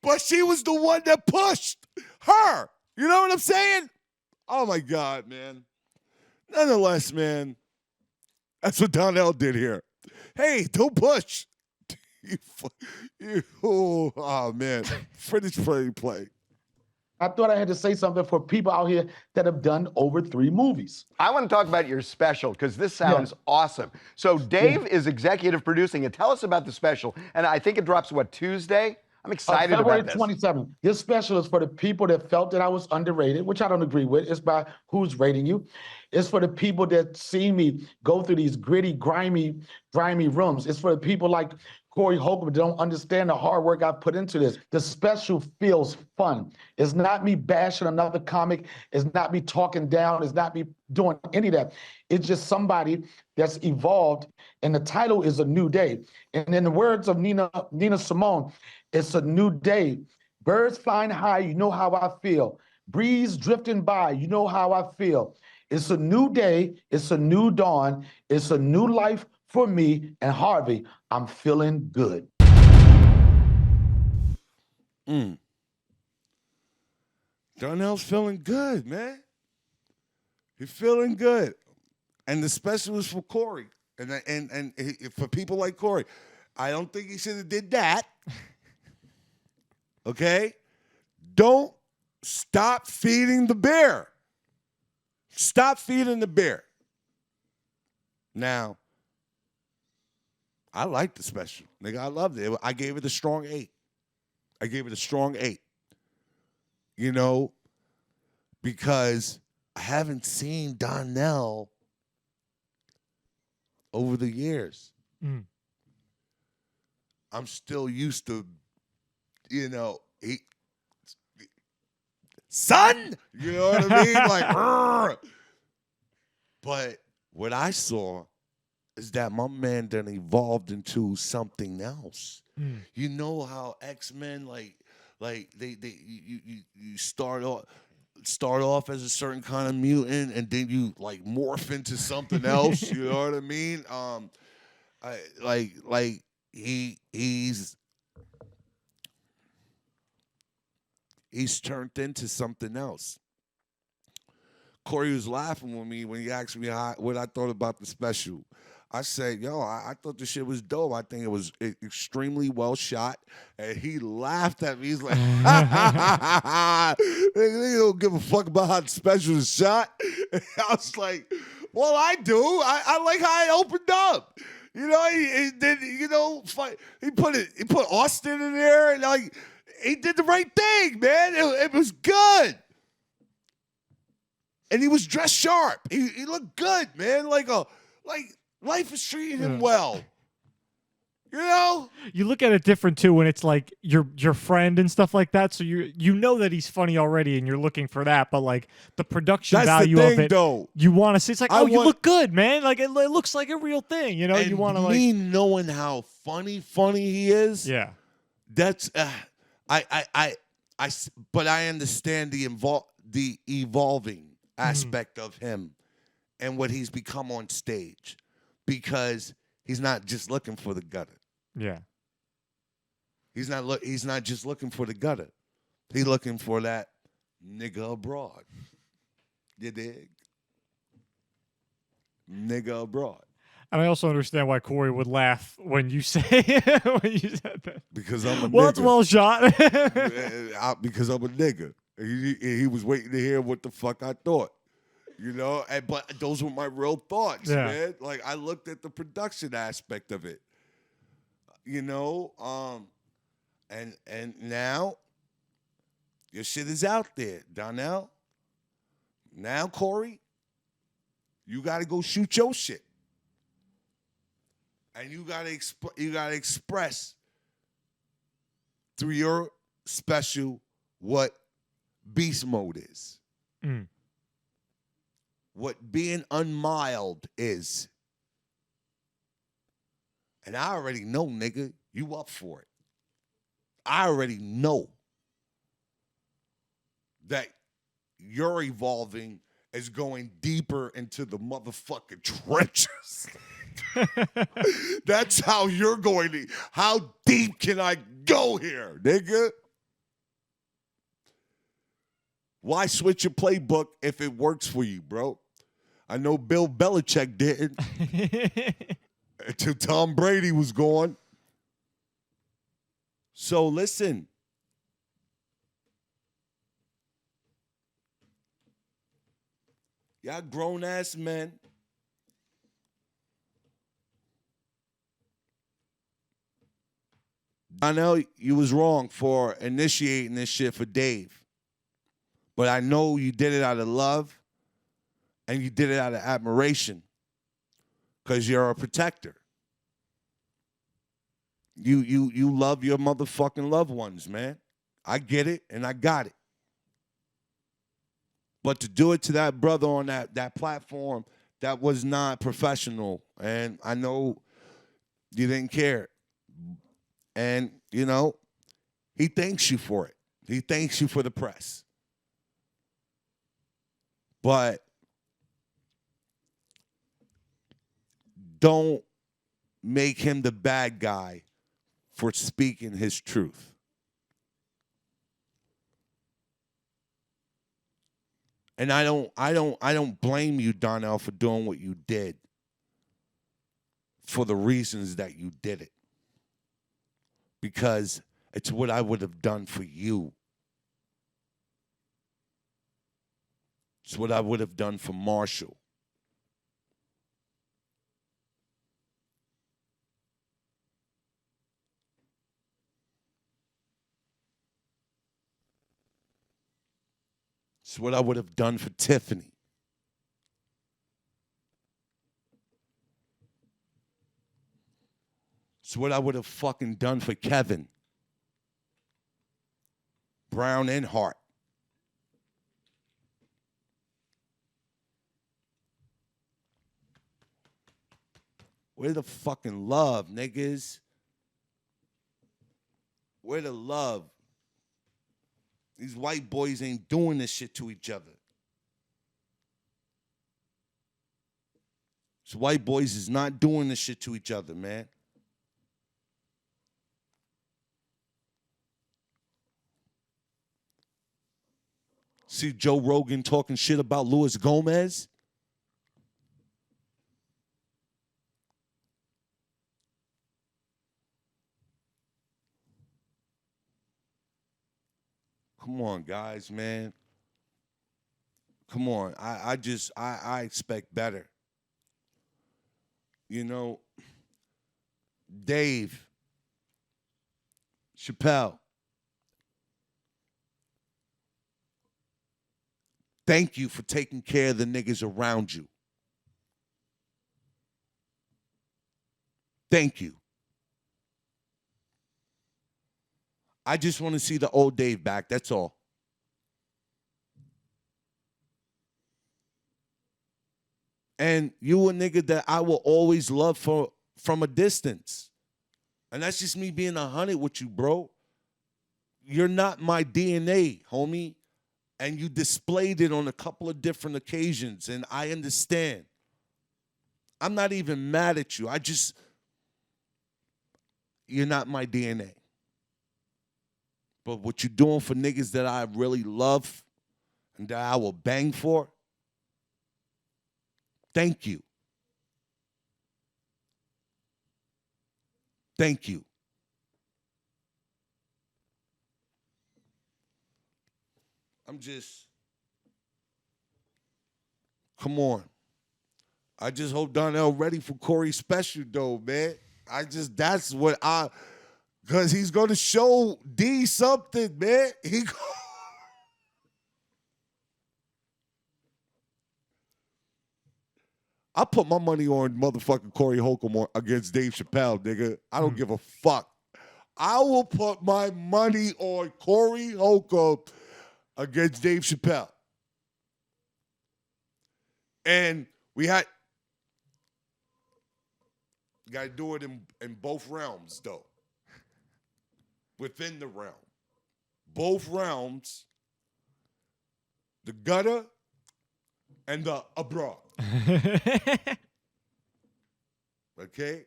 But she was the one that pushed her. You know what I'm saying? Oh, my God, man. Nonetheless, man, that's what Donnell did here. Hey, don't push. Oh, man. Finish play. I thought I had to say something for people out here that have done over 3 movies. I want to talk about your special because this sounds awesome. So Dave is executive producing it. Tell us about the special. And I think it drops, what, Tuesday? I'm excited about this. February 27th. This special is for the people that felt that I was underrated, which I don't agree with. It's by who's rating you. It's for the people that see me go through these gritty, grimy rooms. It's for the people like Corey Holcomb that don't understand the hard work I've put into this. The special feels fun. It's not me bashing another comic. It's not me talking down. It's not me doing any of that. It's just somebody that's evolved, and the title is A New Day. And in the words of Nina Simone, it's a new day. Birds flying high, you know how I feel. Breeze drifting by, you know how I feel. It's a new day, it's a new dawn, it's a new life for me and Harvey. I'm feeling good. Donnell's feeling good, man. He's feeling good. And the special is for Corey. And for people like Corey. I don't think he should have did that. Okay? Don't stop feeding the bear. Stop feeding the bear. Now, I like the special. Nigga, I loved it. I gave it a strong 8. You know, because I haven't seen Donnell over the years. I'm still used to, you know, son, you know what I mean? Like, Rrr. But what I saw is that my man then evolved into something else. You know how X-Men, you start off as a certain kind of mutant and then you like morph into something else. You know what I mean? He's turned into something else. Corey was laughing with me when he asked me what I thought about the special. I said, yo, I thought the shit was dope. I think it was extremely well shot. And he laughed at me. He's like, they don't give a fuck about how the special is shot. And I was like, well, I do. I like how I opened up. You know, he put Austin in there, and like he did the right thing, man. It was good. And he was dressed sharp. He looked good, man. Like life is treating him well. You know? You look at it different too when it's like your friend and stuff like that. So you know that he's funny already, and you're looking for that. But like the production That's the value thing, of it, though. you want to see. It's like, I you want- look good, man. Like it looks like a real thing. You know, And you want to me knowing how funny he is. yeah. That's but I understand the evolving aspect of him and what he's become on stage, because he's not just looking for the gutter. Yeah. He's not just looking for the gutter. He's looking for that nigga abroad. You dig? Nigga abroad. And I also understand why Corey would laugh when you say when you said that. Because I'm a Well, nigga. it's well shot. Because I'm a nigga. He was waiting to hear what the fuck I thought. You know, but those were my real thoughts, man. Like, I looked at the production aspect of it. You know, and now your shit is out there, Donnell. Now, Corey, you got to go shoot your shit, and you got to express through your special what beast mode is. What being unmild is. And I already know, nigga, you up for it. I already know that you're evolving is going deeper into the motherfucking trenches. That's how you're going to. How deep can I go here, nigga? Why switch your playbook if it works for you, bro? I know Bill Belichick didn't. Until Tom Brady was gone. So listen. Y'all grown-ass men. I know you was wrong for initiating this shit for Dave. But I know you did it out of love and you did it out of admiration because you're a protector. You love your motherfucking loved ones, man. I get it and I got it. But to do it to that brother on that platform, that was not professional. And I know you didn't care. And, you know, he thanks you for it. He thanks you for the press. But don't make him the bad guy for speaking his truth. And I don't blame you, Donnell, for doing what you did for the reasons that you did it. Because it's what I would have done for you. It's what I would have done for Marshall. It's what I would have done for Tiffany. It's what I would have fucking done for Kevin. Brown and Hart. Where the fucking love, niggas? Where the love? These white boys ain't doing this shit to each other. These white boys is not doing this shit to each other, man. See Joe Rogan talking shit about Luis Gomez? Come on, guys, man. Come on. I expect better. You know, Dave Chappelle. Thank you for taking care of the niggas around you. Thank you. I just want to see the old Dave back. That's all. And you a nigga that I will always love from a distance. And that's just me being 100 with you, bro. You're not my DNA, homie. And you displayed it on a couple of different occasions, and I understand. I'm not even mad at you. You're not my DNA. But what you're doing for niggas that I really love and that I will bang for, thank you. Thank you. Come on. I just hope Donnell ready for Corey's special, though, man. Because he's going to show D something, man. I put my money on motherfucking Corey Holcomb against Dave Chappelle, nigga. I don't give a fuck. I will put my money on Corey Holcomb against Dave Chappelle. And you got to do it in both realms, though. Within the realm. Both realms, the gutter and the abroad. Okay?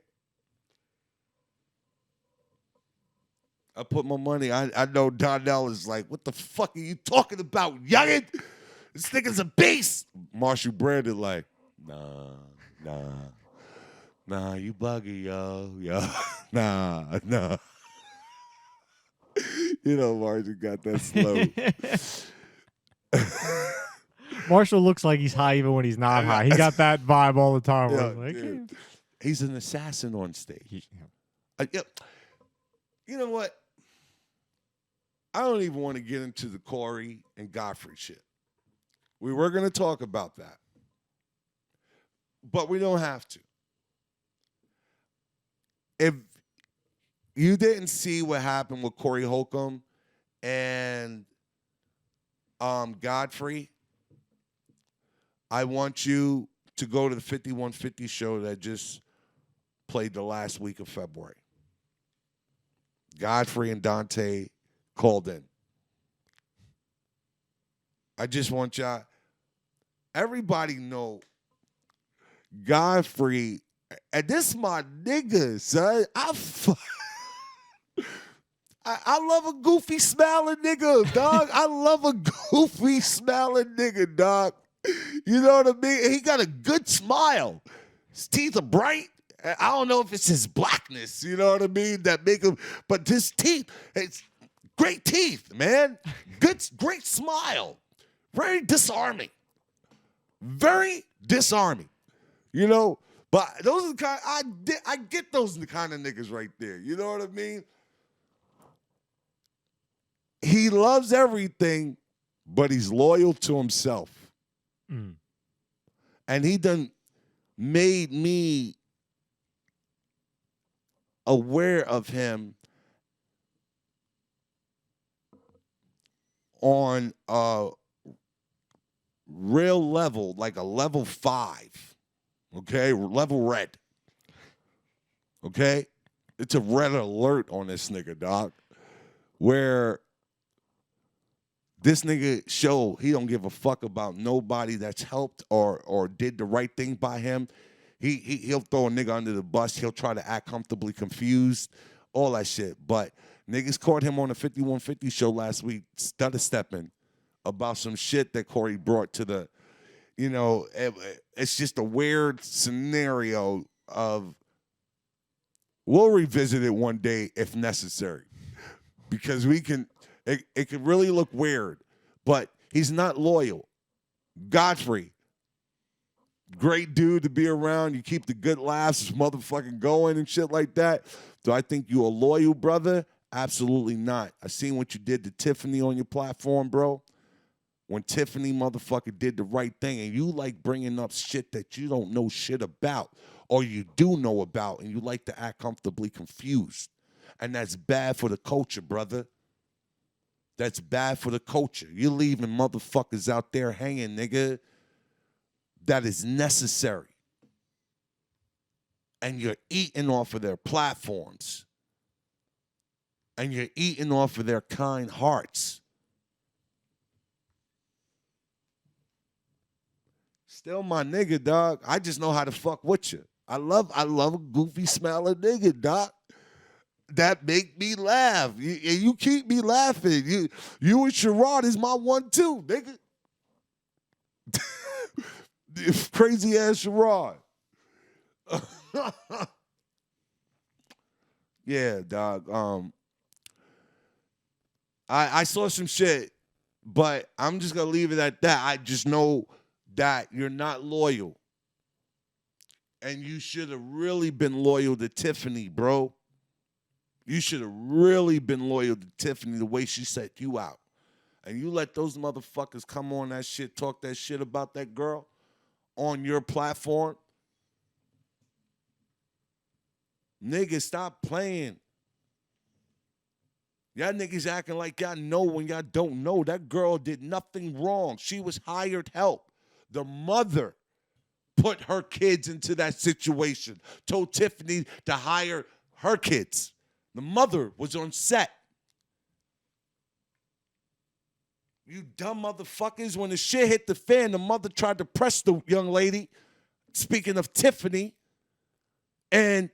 I put my money. I know Donnell is like, what the fuck are you talking about, youngin'? This nigga's a beast. Marshall Brandon like, nah, you buggy, yo. Nah. You know Marshall got that slow. Marshall looks like he's high even when he's not high. He got that vibe all the time. Yeah, Like, dude. He's an assassin on stage. You know what? I don't even want to get into the Corey and Godfrey shit. We were going to talk about that. But we don't have to. If you didn't see what happened with Corey Holcomb and Godfrey, I want you to go to the 5150 show that just played the last week of February. Godfrey and Dante called in. I just want y'all, everybody know Godfrey, and this my nigga, son. I love a goofy smiling nigga, dog. I love a goofy smiling nigga, dog. You know what I mean? He got a good smile. His teeth are bright. I don't know if it's his blackness, you know what I mean, that make him, but his teeth, it's great teeth, man. Great smile. Very disarming. Very disarming. You know, but those are the kind, I get those the kind of niggas right there. You know what I mean? He loves everything, but he's loyal to himself. Mm. And he done made me aware of him on a real level, like a level 5. Okay? Level red. Okay? It's a red alert on this nigga, dog. Where this nigga show he don't give a fuck about nobody that's helped or did the right thing by him. He'll throw a nigga under the bus. He'll try to act comfortably confused, all that shit. But niggas caught him on the 5150 show last week, stutter stepping about some shit that Corey brought to the, you know, it's just a weird scenario of, we'll revisit it one day if necessary. Because we can, it can really look weird, but he's not loyal. Godfrey, great dude to be around. You keep the good laughs, motherfucking going and shit like that. Do I think you a loyal brother? Absolutely not. I seen what you did to Tiffany on your platform, bro. when Tiffany motherfucker did the right thing, and you like bringing up shit that you don't know shit about or you do know about, and you like to act comfortably confused. And that's bad for the culture, brother. That's bad for the culture. You're leaving motherfuckers out there hanging, nigga. That is necessary. And you're eating off of their platforms. And you're eating off of their kind hearts. Still my nigga, dog. I just know how to fuck with you. I love a goofy smiling nigga, dog. That make me laugh. You keep me laughing. You and Sherrod is my 1-2, nigga. Crazy ass Sherrod. Yeah, dog. I saw some shit, but I'm just gonna leave it at that. I just know that you're not loyal. And you should have really been loyal to Tiffany, bro. You should have really been loyal to Tiffany the way she set you out. And you let those motherfuckers come on that shit, talk that shit about that girl on your platform. Niggas, stop playing. Y'all niggas acting like y'all know when y'all don't know. That girl did nothing wrong. She was hired help. The mother put her kids into that situation, told Tiffany to hire her kids. The mother was on set. You dumb motherfuckers, when the shit hit the fan, the mother tried to press the young lady, speaking of Tiffany, and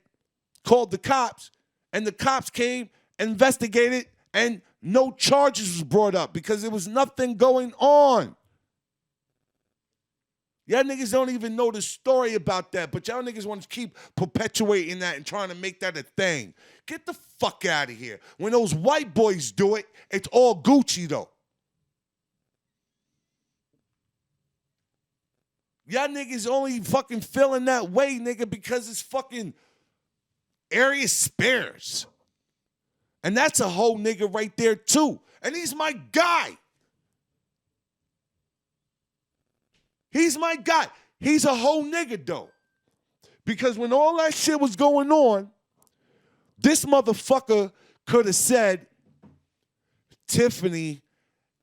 called the cops, and the cops came, investigated, and no charges was brought up because there was nothing going on. Y'all niggas don't even know the story about that, but y'all niggas want to keep perpetuating that and trying to make that a thing. Get the fuck out of here. When those white boys do it, it's all Gucci, though. Y'all niggas only fucking feeling that way, nigga, because it's fucking area spares. And that's a whole nigga right there, too. And he's my guy. He's my guy. He's a whole nigga, though. Because when all that shit was going on, this motherfucker could have said, Tiffany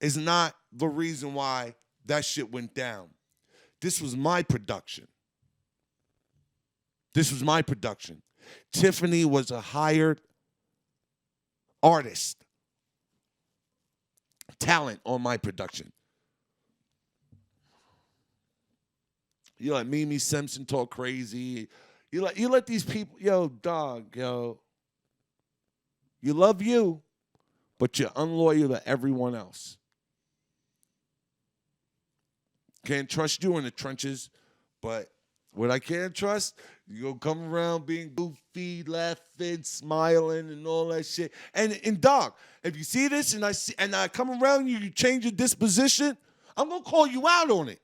is not the reason why that shit went down. This was my production. This was my production. Tiffany was a hired artist, talent on my production. You let Mimi Simpson talk crazy. You let these people, yo, dog, yo. You love you, but you're unloyal to everyone else. Can't trust you in the trenches, but what I can trust, you gonna come around being goofy, laughing, smiling, and all that shit. And dog, if you see this and I come around you change your disposition, I'm gonna call you out on it.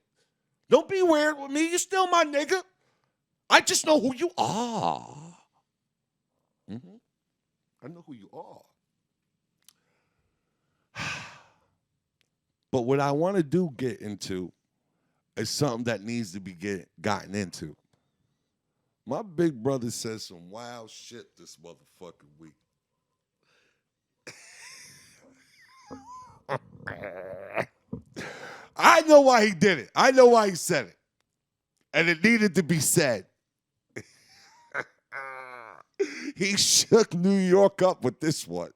Don't be weird with me. You're still my nigga. I just know who you are. Mm-hmm. I know who you are. But what I want to get into is something that needs to be gotten into. My big brother says some wild shit this motherfucking week. I know why he did it. I know why he said it. And it needed to be said. He shook New York up with this one.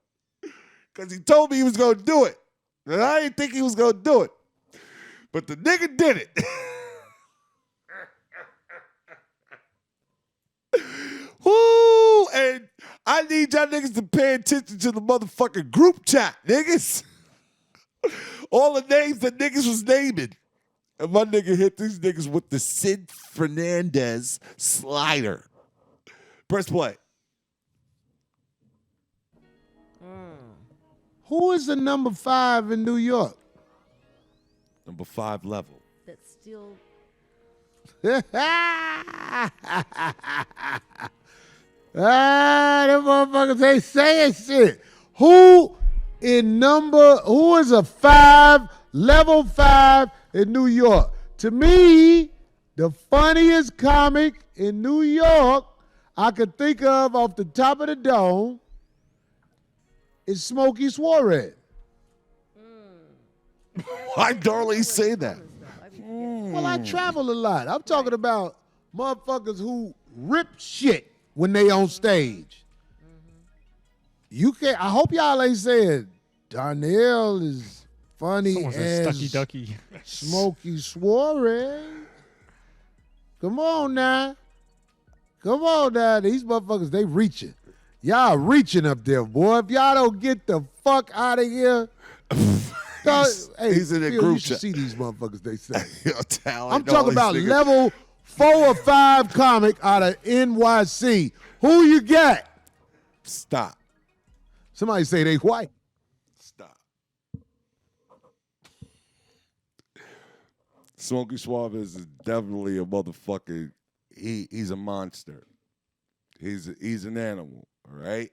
Because he told me he was going to do it. And I didn't think he was going to do it. But the nigga did it. Woo! And I need y'all niggas to pay attention to the motherfucking group chat, niggas. All the names that niggas was naming. And my nigga hit these niggas with the Sid Fernandez slider. Press play. Who is the number 5 in New York? Number 5 level. That's still. Them motherfuckers ain't saying shit. Who is a 5 Level 5 in New York. To me, the funniest comic in New York I could think of off the top of the dome is Smokey Suarez. Why Darley say that? Well, I travel a lot. I'm talking about motherfuckers who rip shit when they on stage. You can't. I hope y'all ain't saying Donnell is funny Someone said as Stucky Ducky. Smokey Suarez. Come on now. Come on now. These motherfuckers, they reaching. Y'all reaching up there, boy. If y'all don't get the fuck out of here. He's in a Phil, group you should chat. see these motherfuckers, they say. Your talent, I'm all talking these about niggas. level 4 or 5 comic out of NYC. Who you got? Stop. Somebody say they white. Stop. Smokey Suarez is definitely a motherfucker. He's a monster. He's an animal. All right.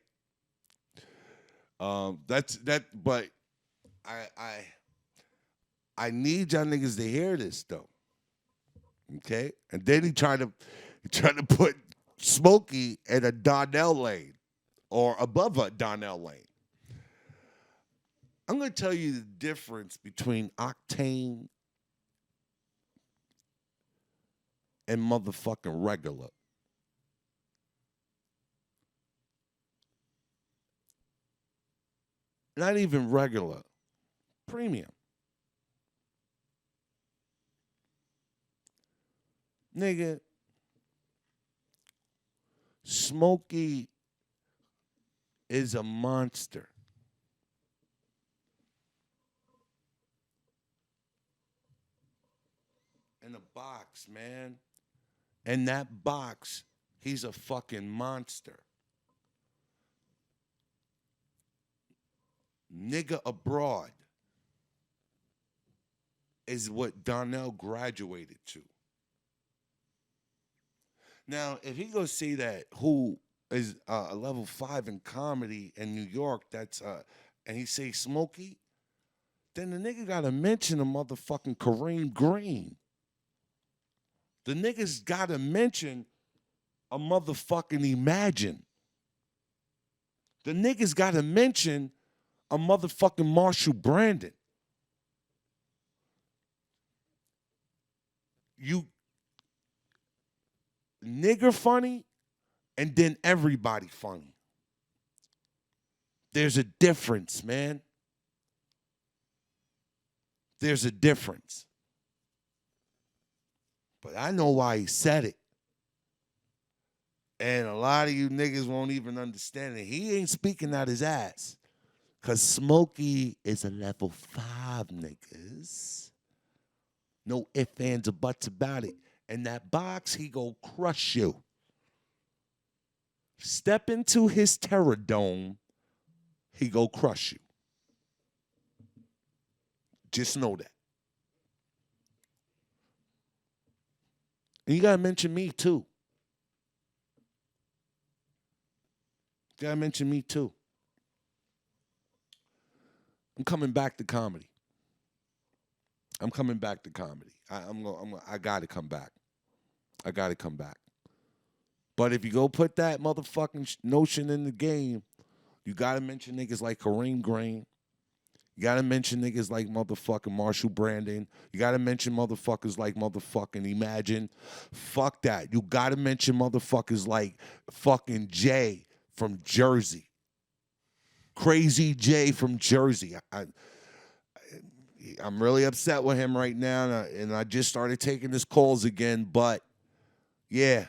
That's that. But I need y'all niggas to hear this though. Okay. And then he tried to put Smokey in a Donnell lane or above a Donnell lane. I'm going to tell you the difference between Octane and motherfucking regular. Not even regular. Premium. Nigga, Smokey is a monster. In a box, man. In that box, he's a fucking monster. Nigga abroad is what Donnell graduated to. Now, if he goes see that who is a level 5 in comedy in New York, that's and he say Smokey, then the nigga gotta mention a motherfucking Kareem Green. The niggas gotta mention a motherfucking Imagine. The niggas gotta mention a motherfucking Marshall Brandon. You nigger funny and then everybody funny. There's a difference, man. There's a difference. But I know why he said it. And a lot of you niggas won't even understand it. He ain't speaking out his ass. Because Smokey is a level 5, niggas. No ifs, ands, or buts about it. In that box, he go crush you. Step into his terror dome, he go crush you. Just know that. And you gotta mention me too. You gotta mention me too. I'm coming back to comedy. I'm coming back to comedy. I gotta come back. I gotta come back. But if you go put that motherfucking notion in the game, you gotta mention niggas like Kareem Green. You gotta mention niggas like motherfucking Marshall Brandon. You gotta mention motherfuckers like motherfucking Imagine. Fuck that. You gotta mention motherfuckers like fucking Jay from Jersey. Crazy Jay from Jersey. I'm really upset with him right now, and I just started taking his calls again, but yeah.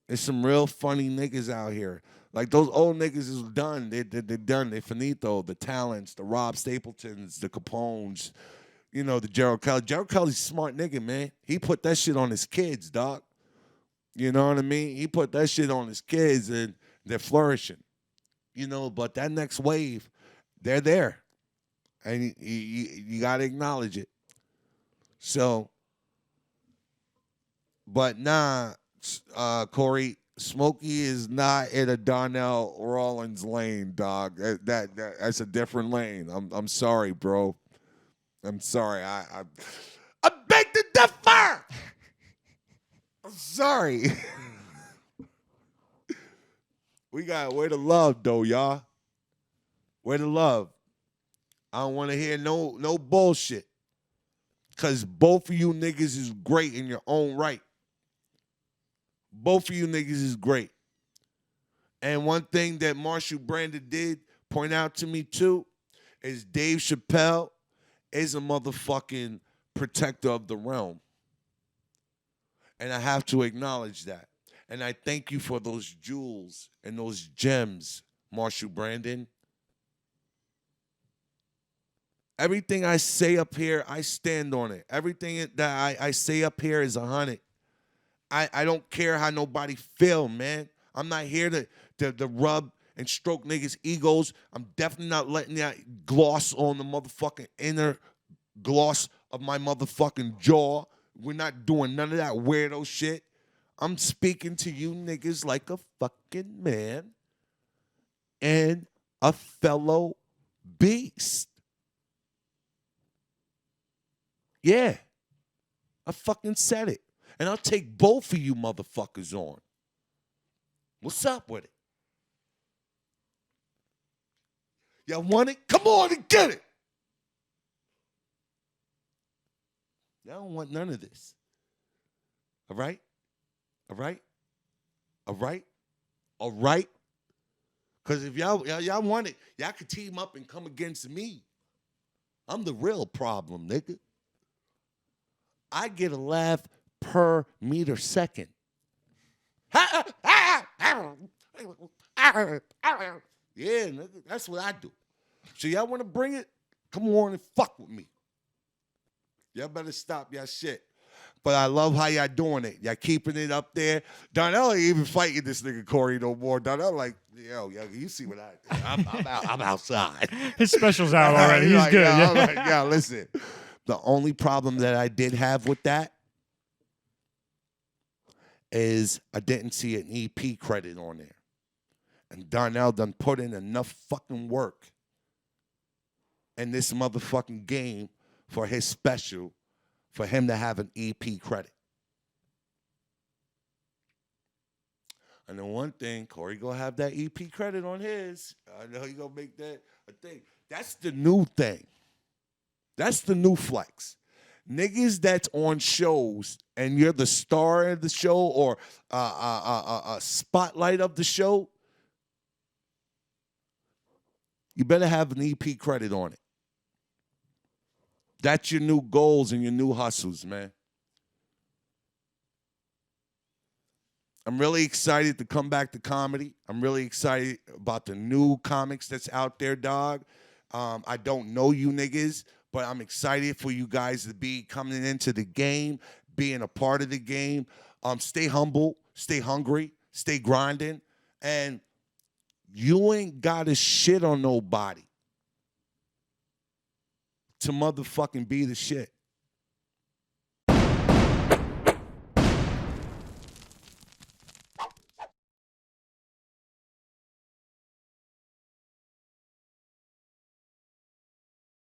There's some real funny niggas out here. Like those old niggas is done. They're done. They're finito. The Talents, the Rob Stapletons, the Capones, you know, the Gerald Kelly. Gerald Kelly's a smart nigga, man. He put that shit on his kids, dog. You know what I mean? He put that shit on his kids, and they're flourishing. You know, but that next wave, they're there. And you got to acknowledge it. So, but nah, Corey, Smokey is not in a Donnell Rawlings lane, dog. That's a different lane. I'm sorry, bro. I'm sorry. I beg to differ. I'm sorry. We got where the love though, y'all. Where the love. I don't want to hear no bullshit. Cause both of you niggas is great in your own right. Both of you niggas is great. And one thing that Marshall Brandon did point out to me too is Dave Chappelle is a motherfucking protector of the realm. And I have to acknowledge that. And I thank you for those jewels and those gems, Marshall Brandon. Everything I say up here, I stand on it. Everything that I say up here is 100. I don't care how nobody feel, man. I'm not here to rub and stroke niggas' egos. I'm definitely not letting that gloss on the motherfucking inner gloss of my motherfucking jaw. We're not doing none of that weirdo shit. I'm speaking to you niggas like a fucking man and a fellow beast. Yeah. I fucking said it. And I'll take both of you motherfuckers on. What's up with it? Y'all want it? Come on and get it. Y'all don't want none of this. All right? All right? All right? All right? Because if y'all want it, y'all could team up and come against me. I'm the real problem, nigga. I get a laugh per meter second. Yeah, nigga, that's what I do. So y'all want to bring it? Come on and fuck with me. Y'all better stop y'all shit. But I love how y'all doing it. Y'all keeping it up there. Donnell ain't even fighting this nigga Corey no more. Donnell like, yo, you see what I'm outside. His special's out already. He's like, good. Yeah, Yeah. I'm like, yeah, listen. The only problem that I did have with that is I didn't see an EP credit on there. And Donnell done put in enough fucking work in this motherfucking game for his special for him to have an EP credit. And then one thing, Corey gonna have that EP credit on his. I know he gonna make that a thing. That's the new thing. That's the new flex. Niggas that's on shows and you're the star of the show or a spotlight of the show, you better have an EP credit on it. That's your new goals and your new hustles, man. I'm really excited to come back to comedy. I'm really excited about the new comics that's out there, dog. I don't know you niggas, but I'm excited for you guys to be coming into the game, being a part of the game. Stay humble, stay hungry, stay grinding, and you ain't got to shit on nobody to motherfucking be the shit.